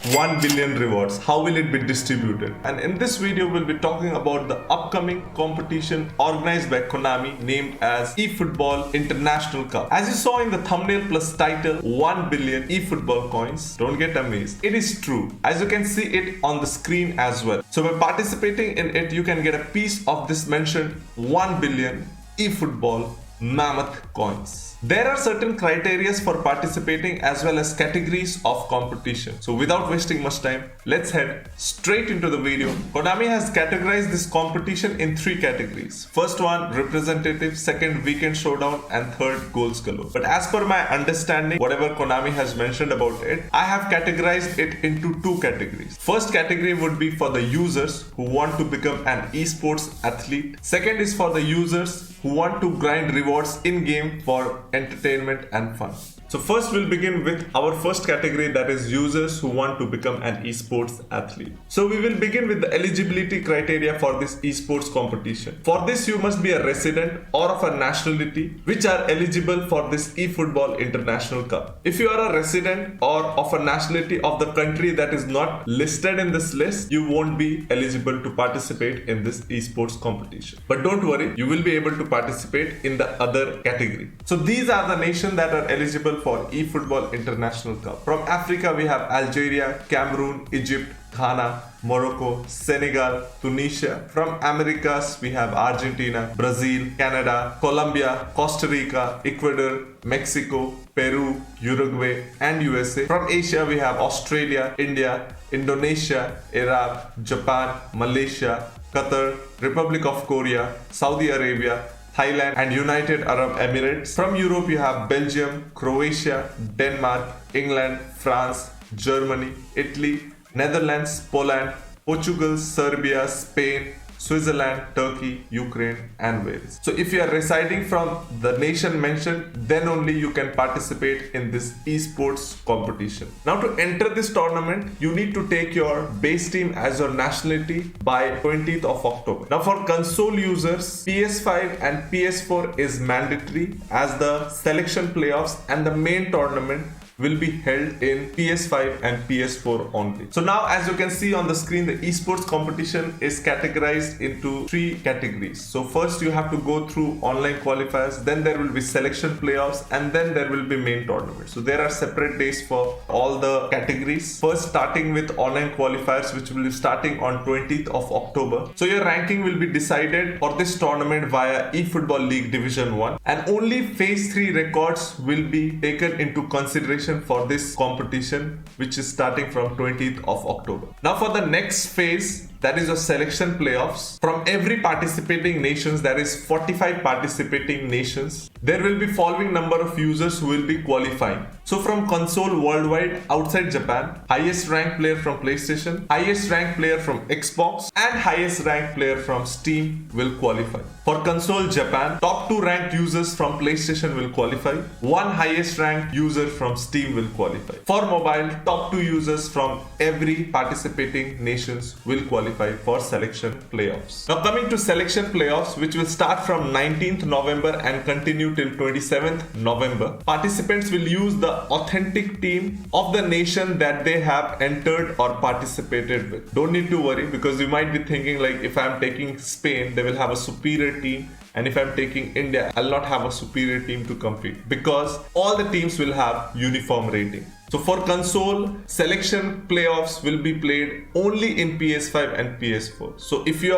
1 billion rewards. How will it be distributed? And in this video, we'll be talking about the upcoming competition organized by Konami named as eFootball International Cup. As you saw in the thumbnail plus title, 1 billion eFootball coins. Don't get amazed. It is true, as you can see it on the screen as well. So by participating in it, you can get a piece of this mentioned 1 billion eFootball mammoth coins. There are certain criteria for participating as well as categories of competition. So without wasting much time, let's head straight into the video. Konami has categorized this competition in 3 categories. First one, representative, second, weekend showdown, and third, goals galore. But as per my understanding, whatever Konami has mentioned about it, I have categorized it into 2 categories. First category would be for the users who want to become an esports athlete. Second is for the users who want to grind rewards in-game for entertainment and fun. So first we'll begin with our first category, that is users who want to become an esports athlete. So we will begin with the eligibility criteria for this esports competition. For this, you must be a resident or of a nationality which are eligible for this eFootball International Cup. If you are a resident or of a nationality of the country that is not listed in this list, you won't be eligible to participate in this esports competition. But don't worry, you will be able to participate in the other category. So these are the nations that are eligible for eFootball International Cup. From Africa, we have Algeria, Cameroon, Egypt, Ghana, Morocco, Senegal, Tunisia. From Americas, we have Argentina, Brazil, Canada, Colombia, Costa Rica, Ecuador, Mexico, Peru, Uruguay, and USA. From Asia, we have Australia, India, Indonesia, Iraq, Japan, Malaysia, Qatar, Republic of Korea, Saudi Arabia, Thailand, and United Arab Emirates. From Europe, you have Belgium, Croatia, Denmark, England, France, Germany, Italy, Netherlands, Poland, Portugal, Serbia, Spain, Switzerland, Turkey, Ukraine, and Wales. So if you are residing from the nation mentioned, then only you can participate in this esports competition. Now to enter this tournament, you need to take your base team as your nationality by 20th of October. Now for console users, PS5 and PS4 is mandatory, as the selection playoffs and the main tournament will be held in PS5 and PS4 only. So now, as you can see on the screen, the esports competition is categorized into 3 categories. So first you have to go through online qualifiers, then there will be selection playoffs, and then there will be main tournament. So there are separate days for all the categories. First, starting with online qualifiers, which will be starting on 20th of October. So your ranking will be decided for this tournament via eFootball League Division 1, and only phase 3 records will be taken into consideration for this competition, which is starting from 20th of October. Now for the next phase, that is a selection playoffs. From every participating nations, there is 45 participating nations. There will be following number of users who will be qualifying. So from console worldwide outside Japan, highest ranked player from PlayStation, highest ranked player from Xbox, and highest ranked player from Steam will qualify. For console Japan, top 2 ranked users from PlayStation will qualify. 1 highest ranked user from Steam will qualify. For mobile, top 2 users from every participating nations will qualify for selection playoffs. Now coming to selection playoffs, which will start from 19th November and continue till 27th November, participants will use the authentic team of the nation that they have entered or participated with. Don't need to worry, because you might be thinking like, if I'm taking Spain, they will have a superior team, and if I'm taking India, I'll not have a superior team to compete, because all the teams will have uniform rating. So for console, selection playoffs will be played only in PS5 and PS4. So if you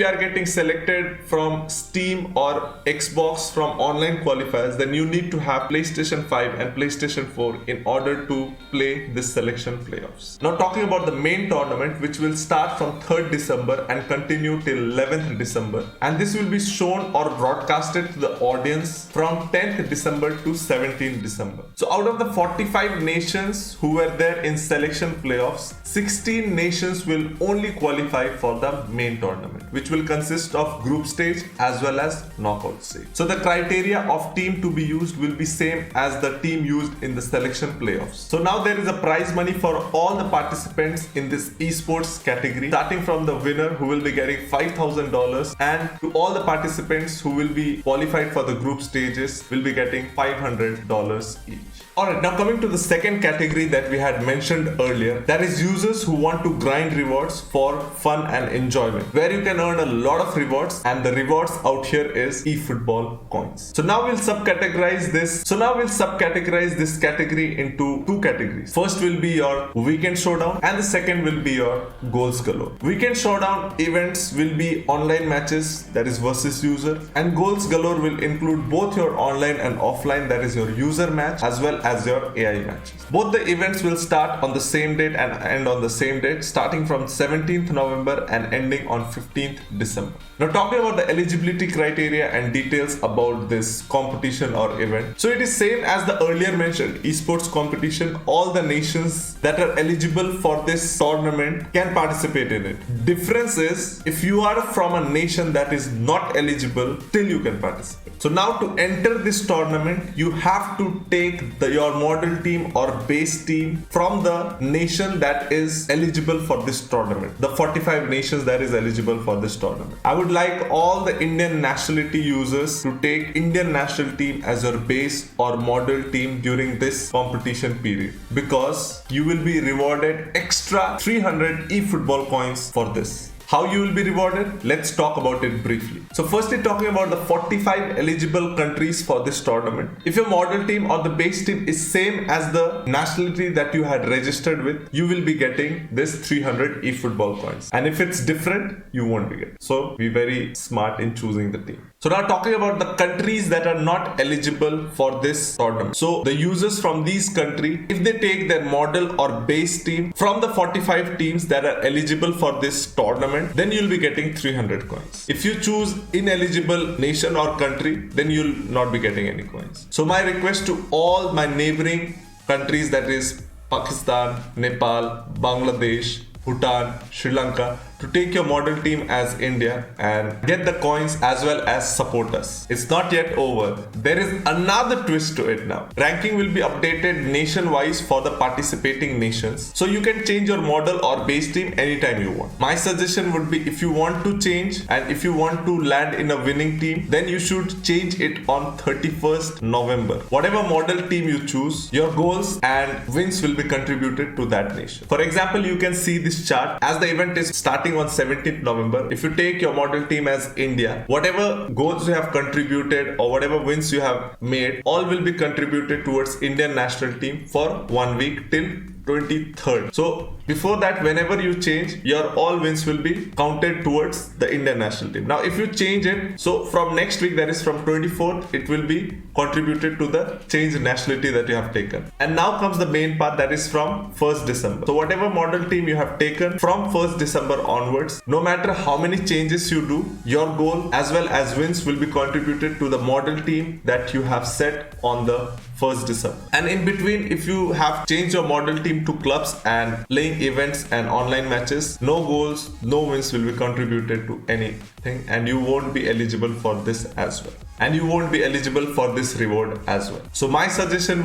are getting selected from Steam or Xbox from online qualifiers, then you need to have PlayStation 5 and PlayStation 4 in order to play this selection playoffs. Now talking about the main tournament, which will start from 3rd December and continue till 11th December. And this will be shown or broadcasted to the audience from 10th December to 17th December. So out of the 45 nations who were there in selection playoffs, 16 nations will only qualify for the main tournament, which will consist of group stage as well as knockout stage. So the criteria of team to be used will be same as the team used in the selection playoffs. So now there is a prize money for all the participants in this esports category, starting from the winner, who will be getting $5,000, and to all the participants who will be qualified for the group stages will be getting $500 each. Alright, now coming to the second category that we had mentioned earlier, that is users who want to grind rewards for fun and enjoyment, where you can earn a lot of rewards, and the rewards out here is eFootball coins. So now we'll subcategorize this category into two categories. First will be your weekend showdown and the second will be your goals galore. Weekend showdown events will be online matches, that is versus user, and goals galore will include both your online and offline, that is your user match as well as your AI matches. Both the events will start on the same date and end on the same date, starting from 17th November and ending on 15th December. Now talking about the eligibility criteria and details about this competition or event. So it is same as the earlier mentioned esports competition. All the nations that are eligible for this tournament can participate in it. Difference is, if you are from a nation that is not eligible, still you can participate. So now to enter this tournament, you have to take your model team or base team from the nation that is eligible for this tournament. The 45 nations that is eligible for this tournament. I would like all the Indian nationality users to take Indian national team as your base or model team during this competition period, because you will be rewarded extra 300 eFootball coins for this. How you will be rewarded? Let's talk about it briefly. So firstly, talking about the 45 eligible countries for this tournament. If your model team or the base team is same as the nationality that you had registered with, you will be getting this 300 eFootball coins. And if it's different, you won't be getting. So be very smart in choosing the team. So now talking about the countries that are not eligible for this tournament. So the users from these countries, if they take their model or base team from the 45 teams that are eligible for this tournament, then you'll be getting 300 coins. If you choose ineligible nation or country, then you'll not be getting any coins. So my request to all my neighboring countries, that is Pakistan, Nepal, Bangladesh, Bhutan, Sri Lanka, to take your model team as India and get the coins as well as support us. It's not yet over. There is another twist to it now. Ranking will be updated nation-wise for the participating nations. So you can change your model or base team anytime you want. My suggestion would be, if you want to change and if you want to land in a winning team, then you should change it on 31st November. Whatever model team you choose, your goals and wins will be contributed to that nation. For example, you can see this chart as the event is starting on 17th November. If you take your model team as India, whatever goals you have contributed or whatever wins you have made, all will be contributed towards Indian national team for 1 week till 23rd. So before that, whenever you change, your all wins will be counted towards the Indian national team. Now if you change it, so from next week, that is from 24th, it will be contributed to the changed nationality that you have taken. And now comes the main part, that is from 1st December. So whatever model team you have taken from 1st December onwards, no matter how many changes you do, your goal as well as wins will be contributed to the model team that you have set on the 1st December. And in between, if you have changed your model team to clubs and playing events and online matches, no goals, no wins will be contributed to anything, and you won't be eligible for this as well. And you won't be eligible for this reward as well. So my suggestion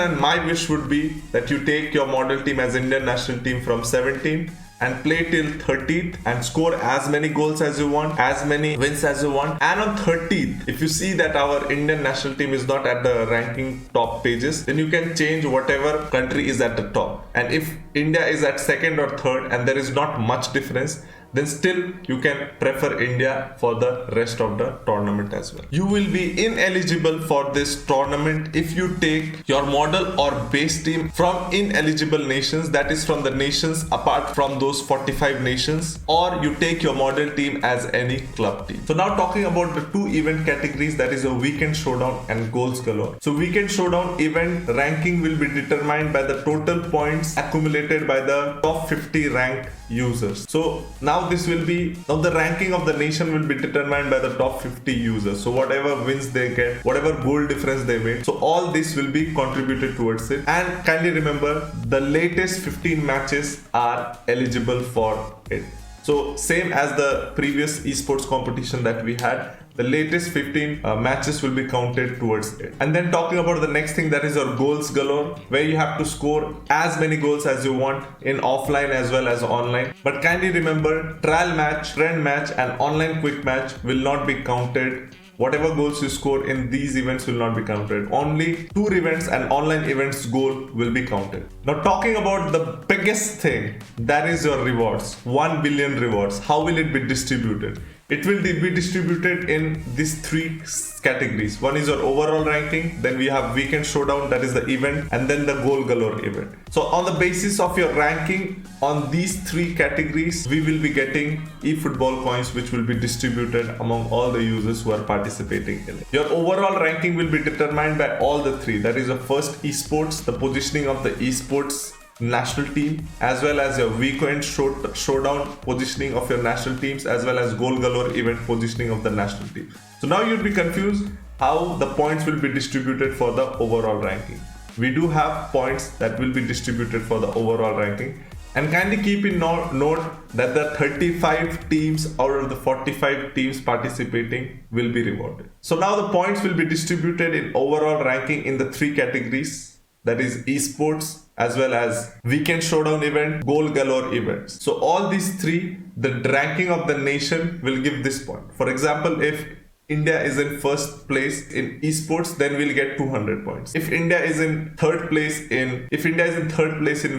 and my wish would be that you take your model team as Indian national team from 17th and play till 30th and score as many goals as you want, as many wins as you want. And on 30th, if you see that our Indian national team is not at the ranking top pages, then you can change whatever country is at the top. And if India is at second or third and there is not much difference, then still you can prefer India for the rest of the tournament as well. You will be ineligible for this tournament if you take your model or base team from ineligible nations, that is from the nations apart from those 45 nations, or you take your model team as any club team. So now talking about the two event categories, that is a weekend showdown and goals galore. So weekend showdown event ranking will be determined by the total points accumulated by the top 50 ranked users. So now the ranking of the nation will be determined by the top 50 users. So whatever wins they get, whatever goal difference they made, so all this will be contributed towards it. And kindly remember, the latest 15 matches are eligible for it. So same as the previous esports competition that we had, the latest 15 matches will be counted towards it. And then talking about the next thing, that is your goals galore, where you have to score as many goals as you want in offline as well as online. But kindly remember, trial match, friend match and online quick match will not be counted whatever goals you score in these events will not be counted. Only tour events and online events goal will be counted. Now talking about the biggest thing, that is your rewards. 1 billion rewards. How will it be distributed? It will be distributed in these three categories. One is your overall ranking, then we have weekend showdown, that is the event, and then the goal galore event. So on the basis of your ranking on these three categories, we will be getting eFootball coins which will be distributed among all the users who are participating in it. Your overall ranking will be determined by all the three. That is the first esports, the positioning of the esports national team, as well as your weekend showdown positioning of your national teams, as well as goal galore event positioning of the national team. So now you'd be confused how the points will be distributed for the overall ranking. We do have points that will be distributed for the overall ranking, and kindly keep in note that the 35 teams out of the 45 teams participating will be rewarded. So now the points will be distributed in overall ranking in the three categories, that is esports, as well as weekend showdown event, goal galore events. So all these three, the ranking of the nation will give this point. For example, if India is in first place in esports, then we'll get 200 points. If India is in third place in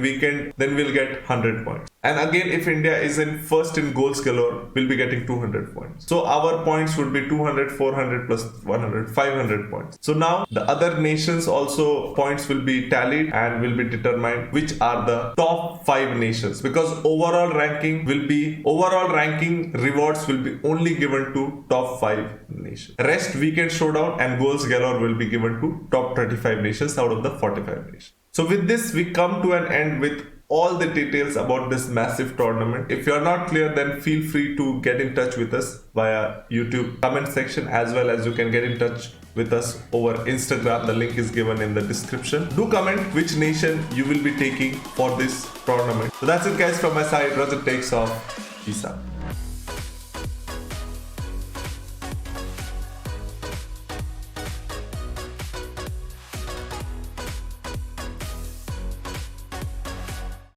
weekend, then we'll get 100 points. And again, if India is in first in goals galore, we'll be getting 200 points. So our points would be 200, 400 plus 100, 500 points. So now the other nations also points will be tallied and will be determined which are the top 5 nations, because overall ranking rewards will be only given to top 5 nations. Rest weekend showdown and goals galore will be given to top 35 nations out of the 45 nations. So with this, we come to an end with all the details about this massive tournament. If you are not clear, then feel free to get in touch with us via YouTube comment section, as well as you can get in touch with us over Instagram. The link is given in the description. Do comment which nation you will be taking for this tournament. So that's it guys from my side. Rajat takes off. Peace out.